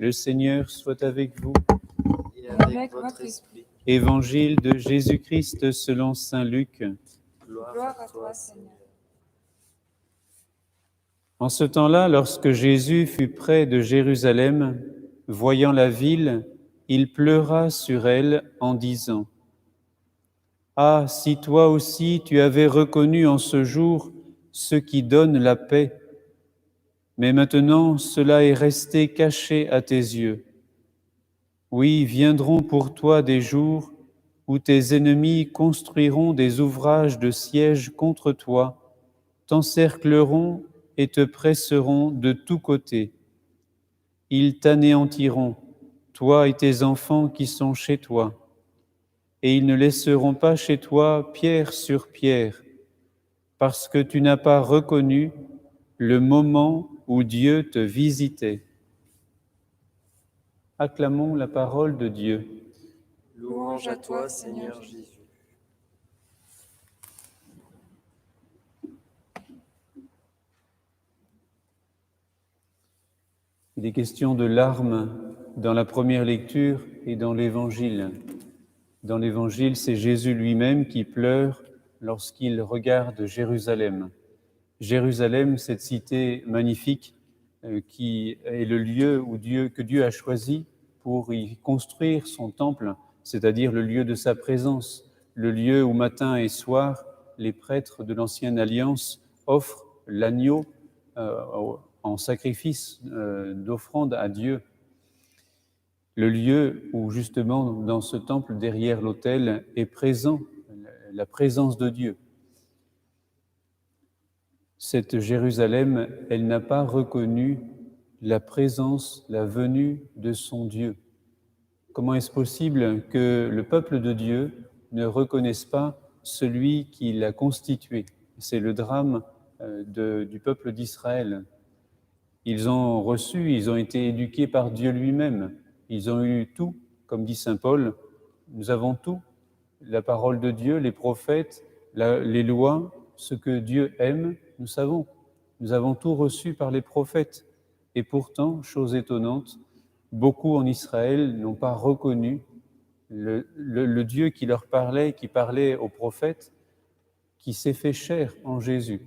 Le Seigneur soit avec vous. Et avec votre esprit. Évangile de Jésus-Christ selon saint Luc. Gloire à toi, Seigneur. En ce temps-là, lorsque Jésus fut près de Jérusalem, voyant la ville, il pleura sur elle en disant : « Ah, si toi aussi tu avais reconnu en ce jour ce qui donne la paix, mais maintenant cela est resté caché à tes yeux. Oui, viendront pour toi des jours où tes ennemis construiront des ouvrages de siège contre toi, t'encercleront et te presseront de tous côtés. Ils t'anéantiront, toi et tes enfants qui sont chez toi, et ils ne laisseront pas chez toi pierre sur pierre, parce que tu n'as pas reconnu le moment où Dieu te visitait. » Acclamons la parole de Dieu. Louange à toi, Seigneur Jésus. Il est question de larmes dans la première lecture et dans l'Évangile. Dans l'Évangile, c'est Jésus lui-même qui pleure lorsqu'il regarde Jérusalem. Jérusalem, cette cité magnifique qui est le lieu que Dieu a choisi pour y construire son temple, c'est-à-dire le lieu de sa présence, le lieu où matin et soir, les prêtres de l'Ancienne Alliance offrent l'agneau en sacrifice d'offrande à Dieu. Le lieu où, justement, dans ce temple, derrière l'autel, est présent la présence de Dieu. Cette Jérusalem, elle n'a pas reconnu la présence, la venue de son Dieu. Comment est-ce possible que le peuple de Dieu ne reconnaisse pas celui qui l'a constitué ? C'est le drame du peuple d'Israël. Ils ont été éduqués par Dieu lui-même. Ils ont eu tout, comme dit saint Paul, nous avons tout, la parole de Dieu, les prophètes, les lois, ce que Dieu aime, nous savons. Nous avons tout reçu par les prophètes. Et pourtant, chose étonnante, beaucoup en Israël n'ont pas reconnu le Dieu qui leur parlait, qui parlait aux prophètes, qui s'est fait chair en Jésus.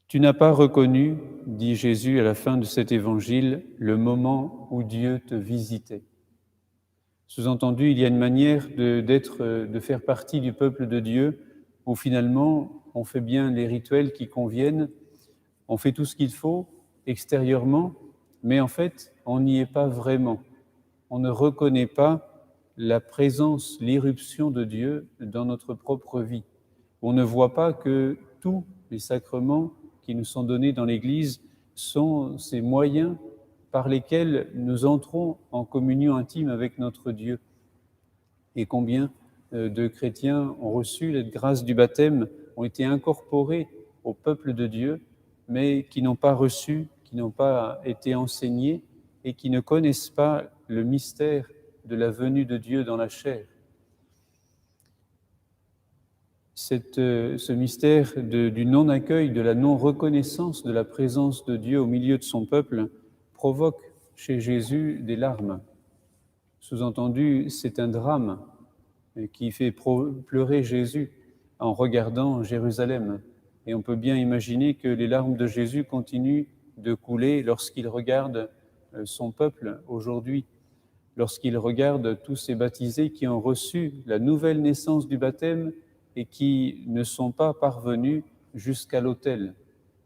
Tu n'as pas reconnu, dit Jésus à la fin de cet évangile, le moment où Dieu te visitait. Sous-entendu, il y a une manière de faire partie du peuple de Dieu où finalement on fait bien les rituels qui conviennent, on fait tout ce qu'il faut extérieurement, mais en fait, on n'y est pas vraiment. On ne reconnaît pas la présence, l'irruption de Dieu dans notre propre vie. On ne voit pas que tous les sacrements qui nous sont donnés dans l'Église sont ces moyens par lesquels nous entrons en communion intime avec notre Dieu. Et combien de chrétiens ont reçu la grâce du baptême, ont été incorporés au peuple de Dieu, mais qui n'ont pas reçu, qui n'ont pas été enseignés et qui ne connaissent pas le mystère de la venue de Dieu dans la chair. Ce mystère du non-accueil, de la non-reconnaissance de la présence de Dieu au milieu de son peuple provoque chez Jésus des larmes. Sous-entendu, c'est un drame qui fait pleurer Jésus en regardant Jérusalem. Et on peut bien imaginer que les larmes de Jésus continuent de couler lorsqu'il regarde son peuple aujourd'hui, lorsqu'il regarde tous ces baptisés qui ont reçu la nouvelle naissance du baptême et qui ne sont pas parvenus jusqu'à l'autel,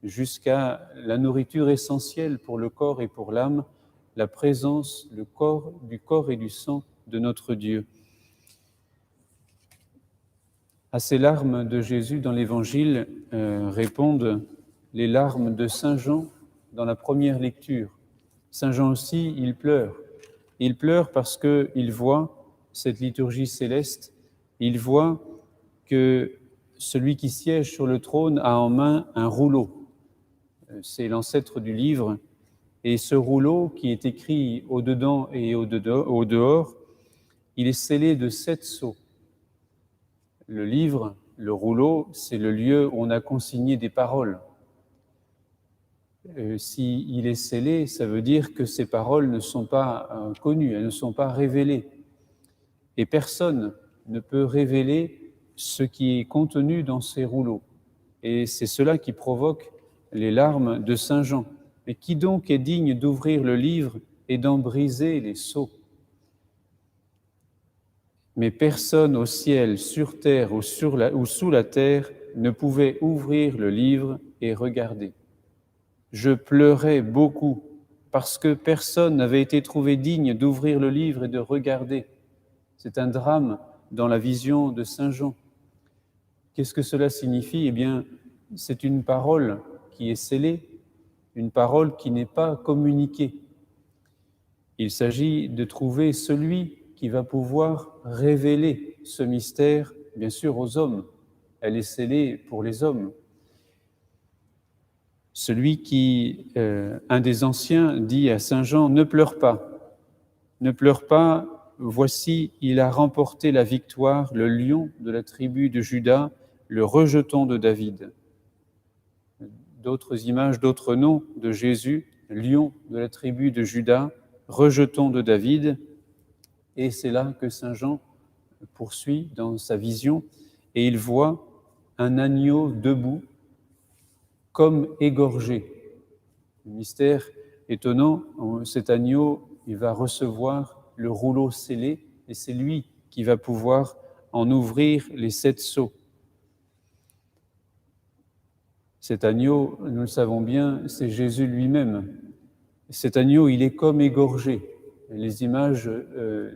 jusqu'à la nourriture essentielle pour le corps et pour l'âme, la présence du corps et du sang de notre Dieu. À ces larmes de Jésus dans l'Évangile répondent les larmes de Saint Jean dans la première lecture. Saint Jean aussi, il pleure. Il pleure parce qu'il voit cette liturgie céleste, il voit que celui qui siège sur le trône a en main un rouleau. C'est l'ancêtre du livre. Et ce rouleau, qui est écrit au-dedans et au-dehors, il est scellé de 7 sceaux. Le livre, le rouleau, c'est le lieu où on a consigné des paroles. S'il est scellé, ça veut dire que ces paroles ne sont pas connues, elles ne sont pas révélées. Et personne ne peut révéler ce qui est contenu dans ces rouleaux. Et c'est cela qui provoque les larmes de Saint Jean. Mais qui donc est digne d'ouvrir le livre et d'en briser les sceaux? Mais personne au ciel, sur terre ou sous la terre ne pouvait ouvrir le livre et regarder. Je pleurais beaucoup parce que personne n'avait été trouvé digne d'ouvrir le livre et de regarder. C'est un drame dans la vision de Saint Jean. Qu'est-ce que cela signifie? Eh bien, c'est une parole qui est scellée, une parole qui n'est pas communiquée. Il s'agit de trouver celui qui va pouvoir révéler ce mystère, bien sûr, aux hommes. Elle est scellée pour les hommes. Celui qui, un des anciens, dit à Saint Jean, « Ne pleure pas, voici, il a remporté la victoire, le lion de la tribu de Juda, le rejeton de David. » D'autres images, d'autres noms de Jésus, lion de la tribu de Juda, rejeton de David. Et c'est là que Saint Jean poursuit dans sa vision, et il voit un agneau debout, comme égorgé. Le mystère étonnant, cet agneau, il va recevoir le rouleau scellé, et c'est lui qui va pouvoir en ouvrir les 7 sceaux. Cet agneau, nous le savons bien, c'est Jésus lui-même. Cet agneau, il est comme égorgé. Les images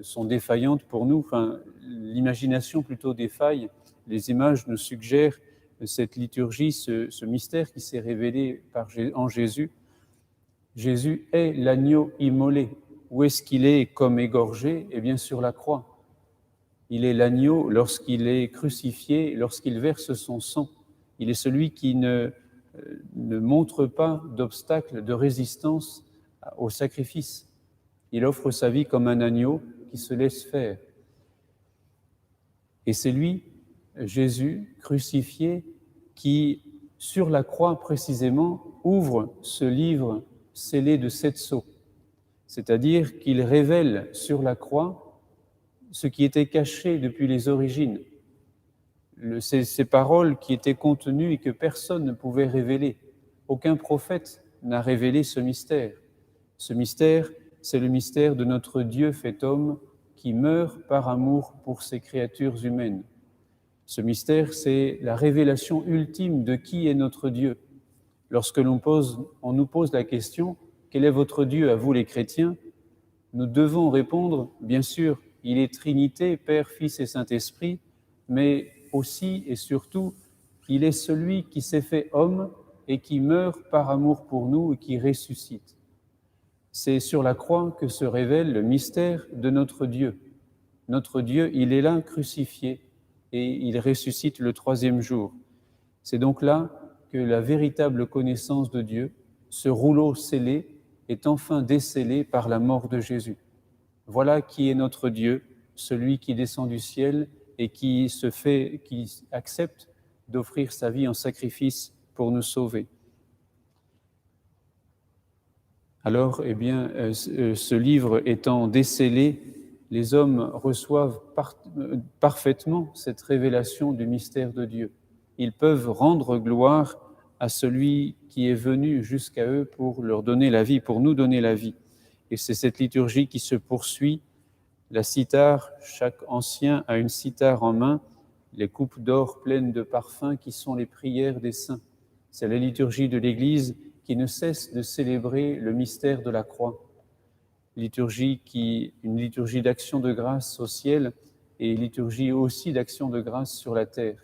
sont défaillantes pour nous, enfin, l'imagination plutôt défaille. Les images nous suggèrent cette liturgie, ce mystère qui s'est révélé en Jésus. Jésus est l'agneau immolé. Où est-ce qu'il est comme égorgé? Eh bien, sur la croix. Il est l'agneau lorsqu'il est crucifié, lorsqu'il verse son sang. Il est celui qui ne montre pas d'obstacle, de résistance au sacrifice. Il offre sa vie comme un agneau qui se laisse faire. Et c'est lui, Jésus, crucifié, qui, sur la croix précisément, ouvre ce livre scellé de 7 sceaux. C'est-à-dire qu'il révèle sur la croix ce qui était caché depuis les origines. Ces paroles qui étaient contenues et que personne ne pouvait révéler. Aucun prophète n'a révélé ce mystère. Ce mystère, c'est le mystère de notre Dieu fait homme qui meurt par amour pour ses créatures humaines. Ce mystère, c'est la révélation ultime de qui est notre Dieu. Lorsque on nous pose la question « Quel est votre Dieu à vous les chrétiens ?» nous devons répondre, bien sûr, il est Trinité, Père, Fils et Saint-Esprit, mais aussi et surtout, il est celui qui s'est fait homme et qui meurt par amour pour nous et qui ressuscite. C'est sur la croix que se révèle le mystère de notre Dieu. Notre Dieu, il est là crucifié et il ressuscite le 3e jour. C'est donc là que la véritable connaissance de Dieu, ce rouleau scellé, est enfin décellé par la mort de Jésus. Voilà qui est notre Dieu, celui qui descend du ciel et qui accepte d'offrir sa vie en sacrifice pour nous sauver. Alors, eh bien, ce livre étant décellé, les hommes reçoivent parfaitement cette révélation du mystère de Dieu. Ils peuvent rendre gloire à celui qui est venu jusqu'à eux pour leur donner la vie, pour nous donner la vie. Et c'est cette liturgie qui se poursuit. La cithare, chaque ancien a une cithare en main, les coupes d'or pleines de parfums qui sont les prières des saints. C'est la liturgie de l'Église qui ne cesse de célébrer le mystère de la croix. Une liturgie d'action de grâce au ciel et liturgie aussi d'action de grâce sur la terre.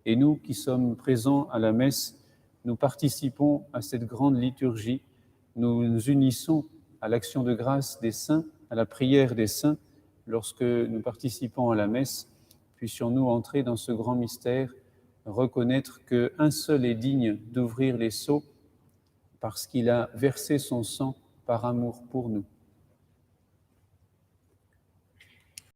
Et nous qui sommes présents à la messe, nous participons à cette grande liturgie, nous nous unissons à l'action de grâce des saints, à la prière des saints. Lorsque nous participons à la messe, puissions-nous entrer dans ce grand mystère, reconnaître qu'un seul est digne d'ouvrir les sceaux parce qu'il a versé son sang par amour pour nous.